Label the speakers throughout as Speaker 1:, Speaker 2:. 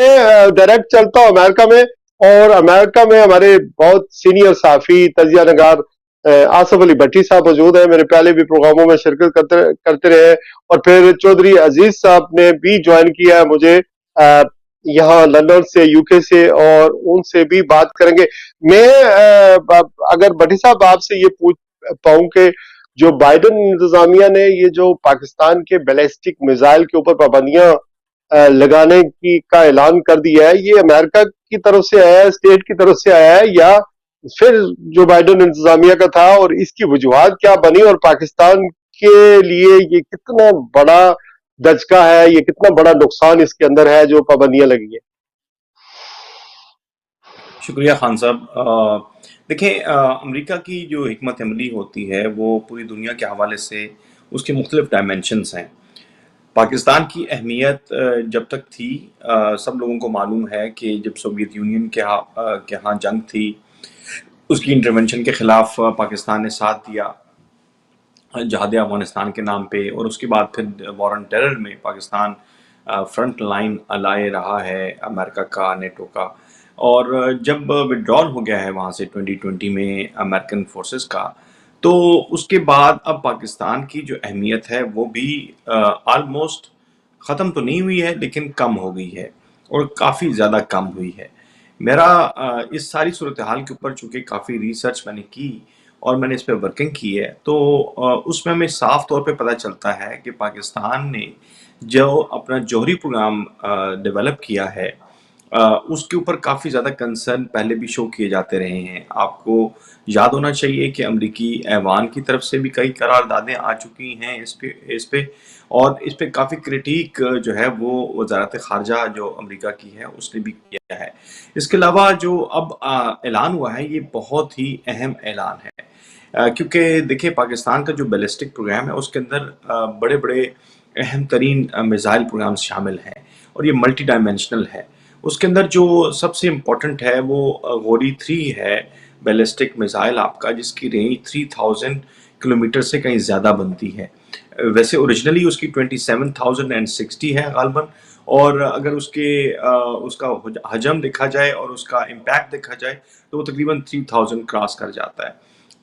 Speaker 1: Direct चलता हूँ America में, और अमेरिका में हमारे बहुत सीनियर साफी तजिया नगार आसफ अली भट्टी साहब मौजूद है। मेरे पहले भी प्रोग्रामों में शिरकत करते रहे, और फिर चौधरी अजीज साहब ने भी ज्वाइन किया है मुझे यहाँ लंदन से, यूके से, और उनसे भी बात करेंगे। मैं अगर भट्टी साहब आपसे ये पूछ पाऊं कि जो बाइडन इंतजामिया ने ये जो पाकिस्तान के बैलिस्टिक मिसाइल के ऊपर पाबंदियां लगाने की का ऐलान कर दिया है, ये अमेरिका की तरफ से आया है, स्टेट की तरफ से आया है, या फिर जो बाइडन इंतजामिया का था, और इसकी वजूहात क्या बनी, और पाकिस्तान के लिए ये कितना बड़ा दचका है, ये कितना बड़ा नुकसान इसके अंदर है जो पाबंदियां लगी है?
Speaker 2: शुक्रिया खान साहब। देखें, अमेरिका की जो हिकमत अमली होती है वो पूरी दुनिया के हवाले से उसके मुख्तलिफ डायमेंशंस हैं। पाकिस्तान की अहमियत जब तक थी, सब लोगों को मालूम है कि जब सोवियत यूनियन के यहाँ जंग थी, उसकी इंटरवेंशन के ख़िलाफ़ पाकिस्तान ने साथ दिया जहाद अफगानिस्तान के नाम पे, और उसके बाद फिर वॉर ऑन टेरर में पाकिस्तान फ्रंट लाइन अलाए रहा है अमेरिका का, नेटो का। और जब विड्रॉल हो गया है वहाँ से 2020 में अमेरिकन फोर्सेस का, तो उसके बाद अब पाकिस्तान की जो अहमियत है वो भी आलमोस्ट ख़त्म तो नहीं हुई है, लेकिन कम हो गई है, और काफ़ी ज़्यादा कम हुई है। मेरा इस सारी सूरत हाल के ऊपर चूँकि काफ़ी रिसर्च मैंने की और मैंने इस पे वर्किंग की है, तो उसमें हमें साफ तौर पे पता चलता है कि पाकिस्तान ने जो अपना जौहरी प्रोग्राम डेवलप किया है, उसके ऊपर काफ़ी ज़्यादा कंसर्न पहले भी शो किए जाते रहे हैं। आपको याद होना चाहिए कि अमरीकी ऐवान की तरफ से भी कई करारदादें आ चुकी हैं इस पे, और इस पे काफ़ी क्रिटिक जो है वो वजारत ख़ारजा जो अमरीका की है उसने भी किया है। इसके अलावा जो अब ऐलान हुआ है, ये बहुत ही अहम ऐलान है, क्योंकि देखिए पाकिस्तान का जो बैलिस्टिक प्रोग्राम है उसके अंदर बड़े बड़े अहम तरीन मिसाइल प्रोग्राम्स शामिल हैं, और ये मल्टी डायमेंशनल है। उसके अंदर जो सबसे इम्पोर्टेंट है वो गोरी 3 है, बैलिस्टिक मिसाइल आपका, जिसकी रेंज 3000 किलोमीटर से कहीं ज़्यादा बनती है। वैसे ओरिजिनली उसकी 27,060 है गालबन, और अगर उसका हजम देखा जाए और उसका इम्पैक्ट देखा जाए तो वो तकरीबन 3000 क्रॉस कर जाता है।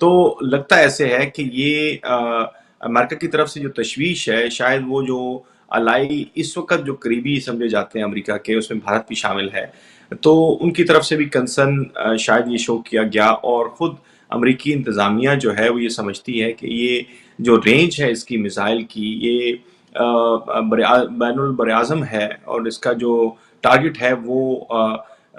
Speaker 2: तो लगता ऐसे है कि ये अमेरिका की तरफ से जो तशवीश है, शायद वो जो अलाई इस वक्त जो करीबी समझे जाते हैं अमेरिका के, उसमें भारत भी शामिल है, तो उनकी तरफ से भी कंसर्न शायद ये शो किया गया, और ख़ुद अमरीकी इंतज़ामिया जो है वो ये समझती है कि ये जो रेंज है इसकी मिसाइल की, ये बैनुल बरआज़म है, और इसका जो टारगेट है वो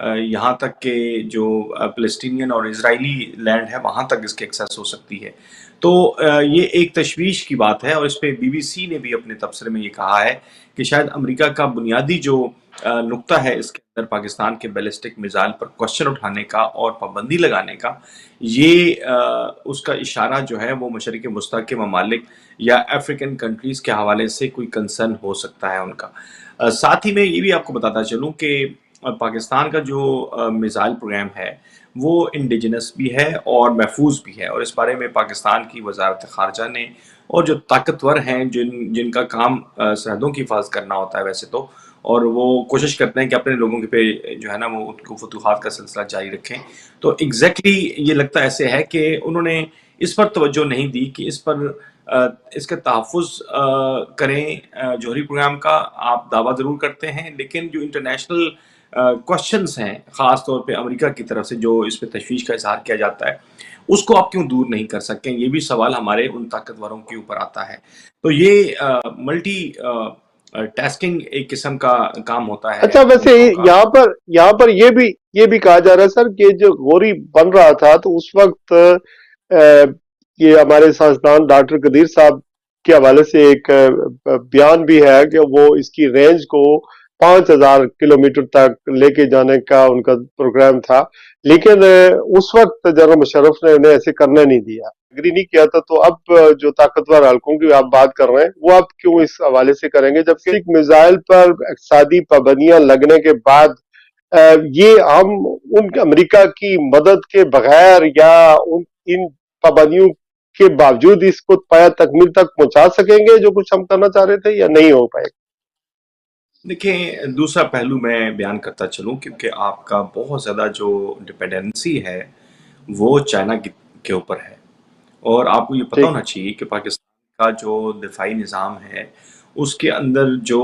Speaker 2: यहाँ तक के जो फ़लस्तीनियन और इजरायली लैंड है वहाँ तक इसकी एक्सेस हो सकती है। तो ये एक तशवीश की बात है, और इस पे बीबीसी ने भी अपने तबसरे में ये कहा है कि शायद अमेरिका का बुनियादी जो नुक्ता है इसके अंदर पाकिस्तान के बैलिस्टिक मिसाइल पर क्वेश्चन उठाने का और पाबंदी लगाने का, ये उसका इशारा जो है वो मशरिक़ वस्ता के ममालिक या अफ्रीकन कंट्रीज़ के हवाले से कोई कंसर्न हो सकता है उनका। साथ ही मैं ये भी आपको बताता चलूँ कि पाकिस्तान का जो मिसाइल प्रोग्राम है वो इंडिजिनस भी है और महफूज भी है, और इस बारे में पाकिस्तान की वजारत ख़ारजा ने, और जो ताकतवर हैं जिनका काम सरहदों की हिफाजत करना होता है वैसे तो, और वो कोशिश करते हैं कि अपने लोगों के पे जो है ना वो उनको फतूहात का सिलसिला जारी रखें, तो एग्जैक्टली ये लगता ऐसे है कि उन्होंने इस पर तवज्जो नहीं दी कि इस पर इसका तहफ़्फ़ुज़ करें। जौहरी प्रोग्राम का आप दावा ज़रूर करते हैं, लेकिन जो इंटरनेशनल क्वेश्चंस हैं, ख़ास तौर पे अमेरिका की तरफ से जो इस पे तशवीश का इज़हार किया जाता है, उसको आप क्यों दूर नहीं कर सकते? ये भी सवाल हमारे उन ताकतवरों के ऊपर आता है। तो ये मल्टी टास्किंग एक किस्म का काम होता है
Speaker 1: अच्छा, वैसे यहाँ पर ये भी कहा जा रहा है सर कि जो गोरी बन रहा था तो उस वक्त ये हमारे साइंसदान डॉक्टर कदीर साहब के हवाले से एक बयान भी है कि वो इसकी रेंज को 5000 किलोमीटर तक लेके जाने का उनका प्रोग्राम था, लेकिन उस वक्त जनरल मुशर्रफ ने उन्हें ऐसे करने नहीं दिया, एग्री नहीं किया था। तो अब जो ताकतवर हल्कों की आप बात कर रहे हैं वो आप क्यों इस हवाले से करेंगे, जबकि एक मिसाइल पर इक़्तिसादी पाबंदियां लगने के बाद ये हम उन अमेरिका की मदद के बगैर या इन पाबंदियों के बावजूद इसको पाया तकमील तक पहुंचा सकेंगे जो कुछ हम करना चाह रहे थे, या नहीं हो पाएगा?
Speaker 2: देखिए, दूसरा पहलू मैं बयान करता चलूँ, क्योंकि आपका बहुत ज़्यादा जो डिपेंडेंसी है, वो चाइना के ऊपर है। और आपको ये पता
Speaker 1: ठीक
Speaker 2: होना
Speaker 1: है।
Speaker 2: चाहिए कि पाकिस्तान का जो दिफाई निज़ाम है, उसके अंदर जो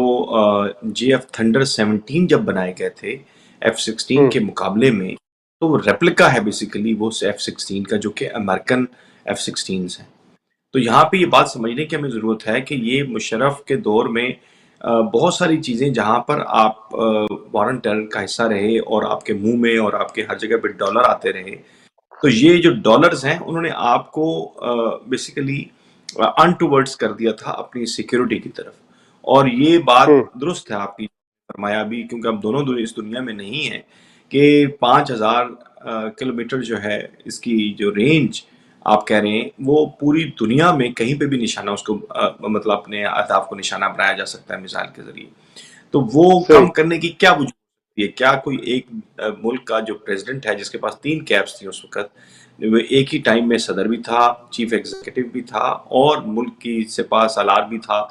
Speaker 2: JF थंडर 17 जब बनाए गए थे F-16
Speaker 1: हम्म
Speaker 2: के मुकाबले में, तो वो रेप्लिका है बेसिकली वो F-16 का, जो कि अमेरिकन F-16s हैं। तो यहाँ पे ये बात समझने की हमें ज़रूरत है कि ये मुशर्रफ के दौर में बहुत सारी चीज़ें जहाँ पर आप वॉर एंड टेरर का हिस्सा रहे और आपके मुंह में और आपके हर जगह पे डॉलर आते रहे, तो ये जो डॉलर्स हैं उन्होंने आपको बेसिकली अनटूवर्ड्स कर दिया था अपनी सिक्योरिटी की तरफ। और ये बात
Speaker 1: हम्म
Speaker 2: दुरुस्त है आपकी फरमाया भी, क्योंकि अब दोनों इस दुनिया में नहीं है कि 5000 किलोमीटर जो है इसकी जो रेंज आप कह रहे हैं, वो पूरी दुनिया में कहीं पे भी निशाना उसको मतलब अपने अहदाफ को निशाना बनाया जा सकता है मिसाइल के जरिए। तो वो
Speaker 1: सही।
Speaker 2: कम करने की क्या वजह होती है? क्या कोई एक मुल्क का जो प्रेसिडेंट है, जिसके पास 3 कैब्स थी उस वक़्त, वो एक ही टाइम में सदर भी था, चीफ एग्जीक्यूटिव भी था और मुल्क की सिपह सालार भी था,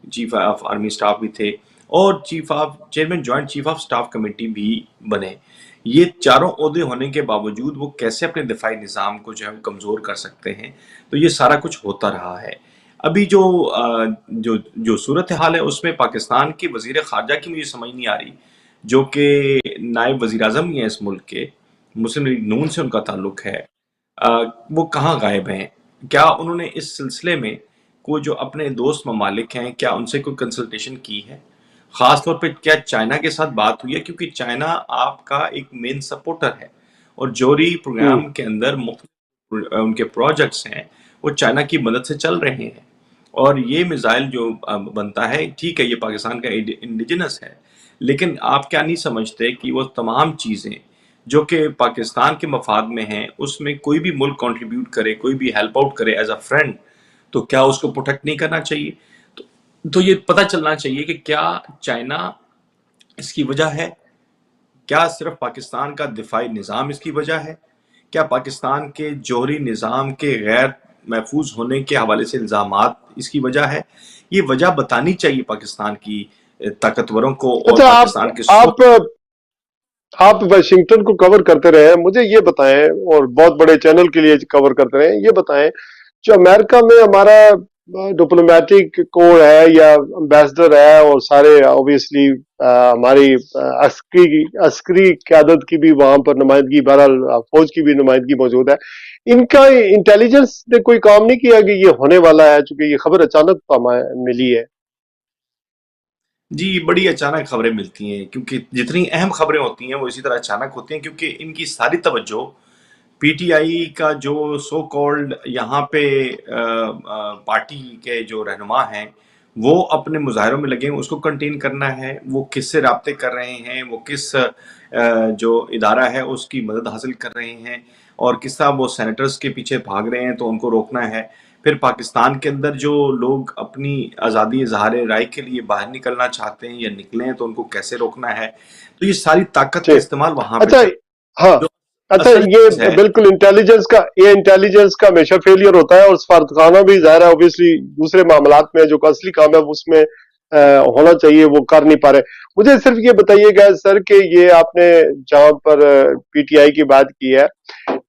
Speaker 2: चीफ ऑफ आर्मी स्टाफ भी थे और chairman joint chief of staff committee भी बने। ये चारों ओहदे होने के बावजूद वो कैसे अपने दिफाई निज़ाम को जो है वो कमज़ोर कर सकते हैं? तो ये सारा कुछ होता रहा है। अभी जो जो सूरत हाल है उसमें पाकिस्तान के वजीर खारजा की मुझे समझ नहीं आ रही, जो कि नायब वजीर आजम ही है इस मुल्क के, मुस्लिम लीग नून से उनका ताल्लुक है। अ, वो कहाँ गायब हैं? क्या उन्होंने इस सिलसिले में कोई जो अपने दोस्त ममालिक हैं, क्या उनसे कोई कंसल्टेशन की है? खास तौर पे क्या चाइना के साथ बात हुई है, क्योंकि चाइना आपका एक मेन सपोर्टर है और जोरी
Speaker 1: हम्म
Speaker 2: प्रोग्राम के अंदर उनके प्रोजेक्ट्स हैं, वो चाइना की मदद से चल रहे हैं। और ये मिसाइल जो बनता है, ठीक है, ये पाकिस्तान का इंडिजिनस है, लेकिन आप क्या नहीं समझते कि वो तमाम चीज़ें जो कि पाकिस्तान के मफाद में हैं, उसमें कोई भी मुल्क कंट्रीब्यूट करे, कोई भी हेल्प आउट करे एज अ फ्रेंड, तो क्या उसको प्रोटेक्ट नहीं करना चाहिए? तो ये पता चलना चाहिए कि क्या चाइना इसकी वजह है? क्या सिर्फ पाकिस्तान का दिफाई निज़ाम इसकी वजह है? क्या पाकिस्तान के जौहरी निज़ाम के गैर महफूज होने के हवाले से इल्ज़ामात इसकी वजह है? ये वजह बतानी चाहिए पाकिस्तान की ताकतवरों को और
Speaker 1: अच्छा,
Speaker 2: पाकिस्तान के सोच।
Speaker 1: आप वाशिंगटन को कवर करते रहे, मुझे ये बताएं, और बहुत बड़े चैनल के लिए कवर करते रहे, ये बताएं जो अमेरिका में हमारा डिप्लोमेटिक कोर है या एम्बेसडर है, और सारे ऑब्वियसली हमारी अस्करी क्यादत की भी वहां पर नुमाइंदगी, बहरहाल फौज की भी नुमाइंदगी मौजूद है, इनका इंटेलिजेंस ने कोई काम नहीं किया कि ये होने वाला है, चूंकि ये खबर अचानक हमें मिली है।
Speaker 2: जी, बड़ी अचानक खबरें मिलती हैं, क्योंकि जितनी अहम खबरें होती हैं वो इसी तरह अचानक होती हैं, क्योंकि इनकी सारी तवज्जो पीटीआई का जो सो कॉल्ड यहाँ पे पार्टी के जो रहनुमा हैं, वो अपने मुजाहरों में लगे हैं, उसको कंटेन करना है। वो किससे राब्ते कर रहे हैं, वो किस जो इदारा है उसकी मदद हासिल कर रहे हैं और किस तरह वो सेनेटर्स के पीछे भाग रहे हैं, तो उनको रोकना है। फिर पाकिस्तान के अंदर जो लोग अपनी आज़ादी इजहार राय के लिए बाहर निकलना चाहते हैं या निकले हैं, तो उनको कैसे रोकना है। तो ये सारी ताकत का
Speaker 1: जी।
Speaker 2: इस्तेमाल वहां पे
Speaker 1: अच्छा।
Speaker 2: चल,
Speaker 1: हाँ।
Speaker 2: जो
Speaker 1: अच्छा,
Speaker 2: असल चीज
Speaker 1: ये
Speaker 2: है।
Speaker 1: बिल्कुल इंटेलिजेंस का हमेशा फेलियर होता है, और सफारतखाना भी ज़ाहिर है ऑब्वियसली दूसरे मामलात में जो असली काम है उसमें होना चाहिए, वो कर नहीं पा रहे। मुझे सिर्फ ये बताइएगा सर कि ये आपने जहां पर पीटीआई की बात की है,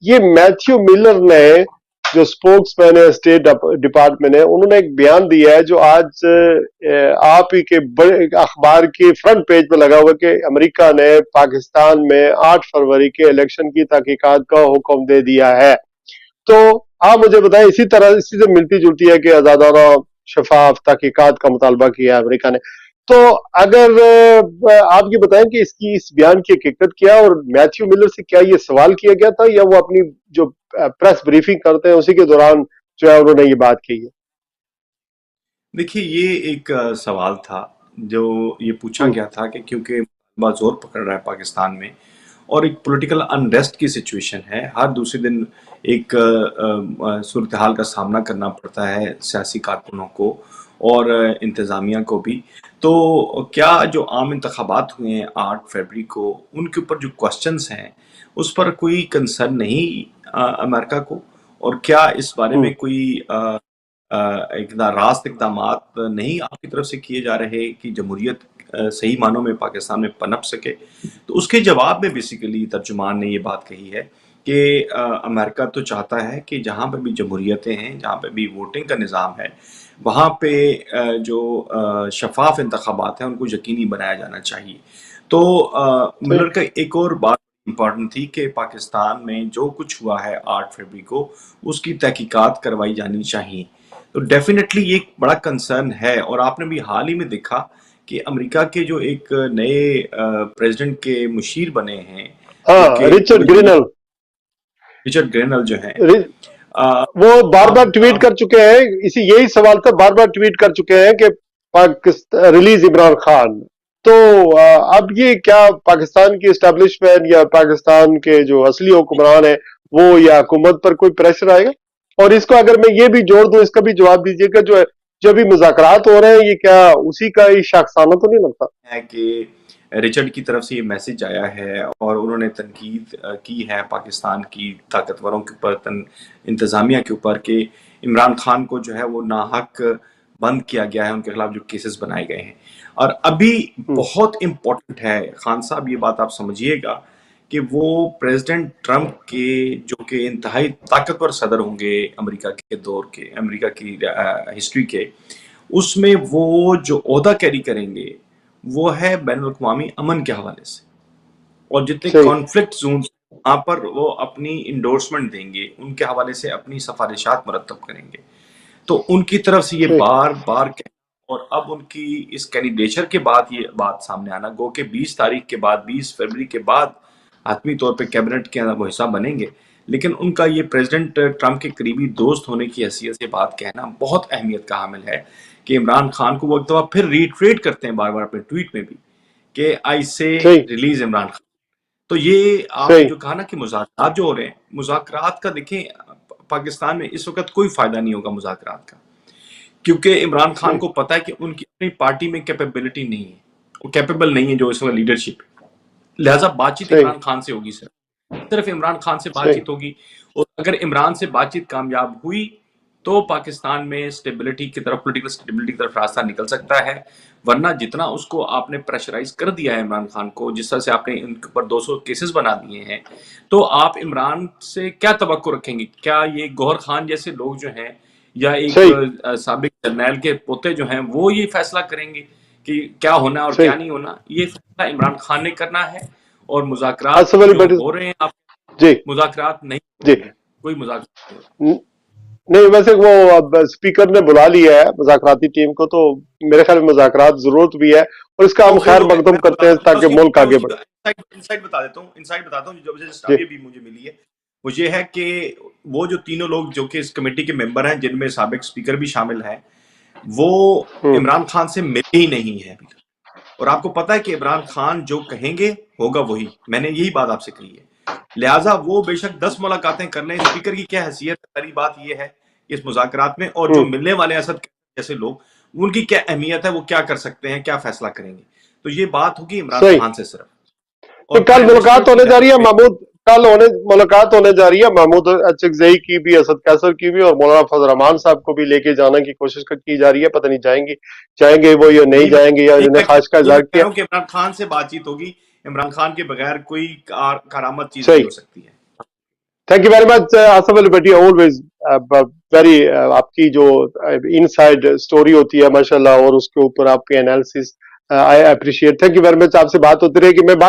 Speaker 1: ये मैथ्यू मिलर ने, जो स्पोक्समैन है स्टेट डिपार्टमेंट है, उन्होंने एक बयान दिया है जो आज आप ही के बड़े अखबार के फ्रंट पेज पे लगा हुआ कि अमेरिका ने पाकिस्तान में 8 फरवरी के इलेक्शन की तहकीकात का हुक्म दे दिया है। तो आप मुझे बताएं, इसी तरह इसी से मिलती जुलती है कि आजादाना शफाफ तहकीकात का मुतालबा किया है अमेरिका ने। तो अगर आप ये बताएं कि इसकी इस बयान की हकीकत क्या है, और मैथ्यू मिलर से क्या ये सवाल किया गया था, या वो अपनी जो प्रेस ब्रीफिंग करते हैं उसी के दौरान जो है उन्होंने ये बात की है?
Speaker 2: देखिए, ये एक सवाल था जो ये पूछा
Speaker 1: हम्म
Speaker 2: गया था कि क्योंकि बात जोर पकड़ रहा है पाकिस्तान में और एक पॉलिटिकल अनरेस्ट की सिचुएशन है, हर दूसरे दिन एक सूरत हाल का सामना करना पड़ता है सियासी कारकुनों को और इंतज़ामिया को भी। तो क्या जो आम इंतखाबात हुए हैं 8 फरवरी को, उनके ऊपर जो क्वेश्चंस हैं, उस पर कोई कंसर्न नहीं अमेरिका को? और क्या इस बारे
Speaker 1: हम्म
Speaker 2: में कोई रास्त इकदामात नहीं आपकी तरफ से किए जा रहे कि जमहूरियत صحیح معنوں میں پاکستان میں پنپ سکے. تو اس کے جواب میں بیسیکلی ترجمان نے یہ بات کہی ہے کہ امریکہ تو چاہتا ہے کہ جہاں پہ بھی جمہوریتیں ہیں، جہاں پہ بھی ووٹنگ کا نظام ہے، وہاں پہ جو شفاف انتخابات ہیں ان کو یقینی بنایا جانا چاہیے. تو ملر کا ایک اور بات امپورٹنٹ تھی کہ پاکستان میں جو کچھ ہوا ہے 8 فروری کو اس کی تحقیقات کروائی جانی چاہیے. تو ڈیفینیٹلی یہ ایک بڑا کنسرن ہے. اور آپ نے بھی حال ہی میں دیکھا کہ امریکہ کے جو ایک نئے پریزیڈنٹ کے مشیر بنے ہیں،
Speaker 1: رچرڈ
Speaker 2: گرینل جو ہیں،
Speaker 1: وہ بار بار ٹویٹ کر چکے ہیں، یہی سوال تھا، بار بار ٹویٹ کر چکے ہیں کہ ریلیز عمران خان. تو اب یہ کیا پاکستان کی اسٹیبلشمنٹ یا پاکستان کے جو اصلی حکمران ہیں وہ یا حکومت پر کوئی پریشر آئے گا؟ اور اس کو اگر میں یہ بھی جوڑ دوں، اس کا بھی جواب دیجیے گا، جو بھی مذاکرات ہو رہے ہیں یہ کیا اسی کا ہی شاخسانہ تو نہیں لگتا
Speaker 2: ہے کہ رچرڈ کی طرف سے یہ میسج آیا ہے اور انہوں نے تنقید کی ہے پاکستان کی طاقتوروں کے اوپر، انتظامیہ کے اوپر، کہ عمران خان کو جو ہے وہ ناحق بند کیا گیا ہے، ان کے خلاف جو کیسز بنائے گئے ہیں. اور ابھی بہت امپورٹنٹ ہے خان صاحب، یہ بات آپ سمجھیے گا کہ وہ پریزیڈنٹ ٹرمپ کے جو کہ انتہائی طاقتور صدر ہوں گے امریکہ کے دور کے، امریکہ کی ہسٹری کے، اس میں وہ جو عہدہ کیری کریں گے وہ ہے بین الاقوامی امن کے حوالے سے. اور جتنے کانفلکٹ زونز وہاں پر وہ اپنی انڈورسمنٹ دیں گے، ان کے حوالے سے اپنی سفارشات مرتب کریں گے. تو ان کی طرف سے یہ بار بار اور اب ان کی اس کینڈیڈیچر کے بعد یہ بات سامنے آنا، گو کہ 20 تاریخ کے بعد، 20 فروری کے بعد حتمی طور پہ کیبنٹ کے وہ حصہ بنیں گے. لیکن ان کا یہ پریزیڈنٹ ٹرمپ کے قریبی دوست ہونے کی حیثیت سے بات کہنا بہت اہمیت کا حامل ہے کہ عمران خان کو وہ ایک دفعہ پھر ریٹریٹ کرتے ہیں بار بار اپنے ٹویٹ میں بھی کہ آئی سے ریلیز عمران خان. تو یہ آپ نے جو کہا نا کہ مذاکرات جو ہو رہے ہیں، مذاکرات کا دیکھیں پاکستان میں اس وقت کوئی فائدہ نہیں ہوگا مذاکرات کا، کیونکہ عمران خان کو پتا ہے کہ ان کی اپنی پارٹی میں کیپیبلٹی نہیں ہے، وہ کیپیبل نہیں ہے جو اس وقت لیڈرشپ. لہٰذا بات چیت عمران خان سے ہوگی، صرف عمران خان سے بات چیت ہوگی. اور اگر عمران سے بات چیت کامیاب ہوئی تو پاکستان میں اسٹیبلٹی کی طرف، پولیٹیکل اسٹیبلٹی کی طرف راستہ نکل سکتا ہے. ورنہ جتنا اس کو آپ نے پریشرائز کر دیا ہے عمران خان کو، جس طرح سے آپ نے ان کے اوپر 200 کیسز بنا دیے ہیں، تو آپ عمران سے کیا توقع رکھیں گے؟ کیا یہ گوہر خان جیسے لوگ جو ہیں یا ایک سابق جرنیل کے پوتے جو ہیں وہ یہ فیصلہ کریں گے کہ کیا ہونا اور کیا نہیں ہونا؟ یہ فیصلہ عمران خان نے کرنا ہے. اور مذاکرات جو ہو رہے ہیں، آپ مذاکرات نہیں، کوئی مذاکرات
Speaker 1: نہیں. ویسے وہ اب اسپیکر نے بلا لیا ہے مذاکراتی ٹیم کو، تو میرے خیال میں مذاکرات ضرورت بھی ہے اور اس کا ہم خیر مقدم کرتے ہیں تاکہ ملک آگے بڑھے.
Speaker 2: انسائٹ بتاتا ہوں جو ابھی مجھے ملی ہے وہ یہ ہے کہ وہ جو تینوں لوگ جو کہ اس کمیٹی کے ممبر ہیں، جن میں سابق اسپیکر بھی شامل ہیں، وہ عمران خان سے ملے ہی نہیں ہے. اور آپ کو پتا ہے کہ عمران خان جو کہیں گے ہوگا وہی. میں نے یہی بات آپ سے کہی ہے. لہٰذا وہ بے شک 10 ملاقاتیں کر لیں، اسپیکر کی کیا حیثیت ہے؟ پہلی بات یہ ہے اس مذاکرات میں، اور جو ملنے والے اسد جیسے لوگ، ان کی کیا اہمیت ہے، وہ کیا کر سکتے ہیں، کیا فیصلہ کریں گے. تو یہ بات ہوگی عمران خان سے صرف.
Speaker 1: اور کل ملاقات ہونے جا رہی ہے محمود، ملاقات ہونے جا رہی ہے محمود اچکزئی کی بھی، اسد قیصر کی بھی، اور مولانا فضل الرحمان صاحب کو بھی لے کے جانے کی کوشش کی جا رہی ہے. پتہ نہیں جائیں گے وہ یا نہیں جائیں گے، یا انہوں نے خواہش کا اظہار کیا
Speaker 2: کہ عمران خان سے بات چیت ہوگی. عمران خان کے بغیر کوئی کارآمد چیز نہیں ہو سکتی ہے.
Speaker 1: Thank you very much Asif Ali Bhatti, always very, آپ کی جو ان سائڈ اسٹوری ہوتی ہے ماشاءاللہ، اور اس کے اوپر آپ کے analysis I appreciate. Thank you very much. آپ سے بات ہوتی رہے گی. میں بات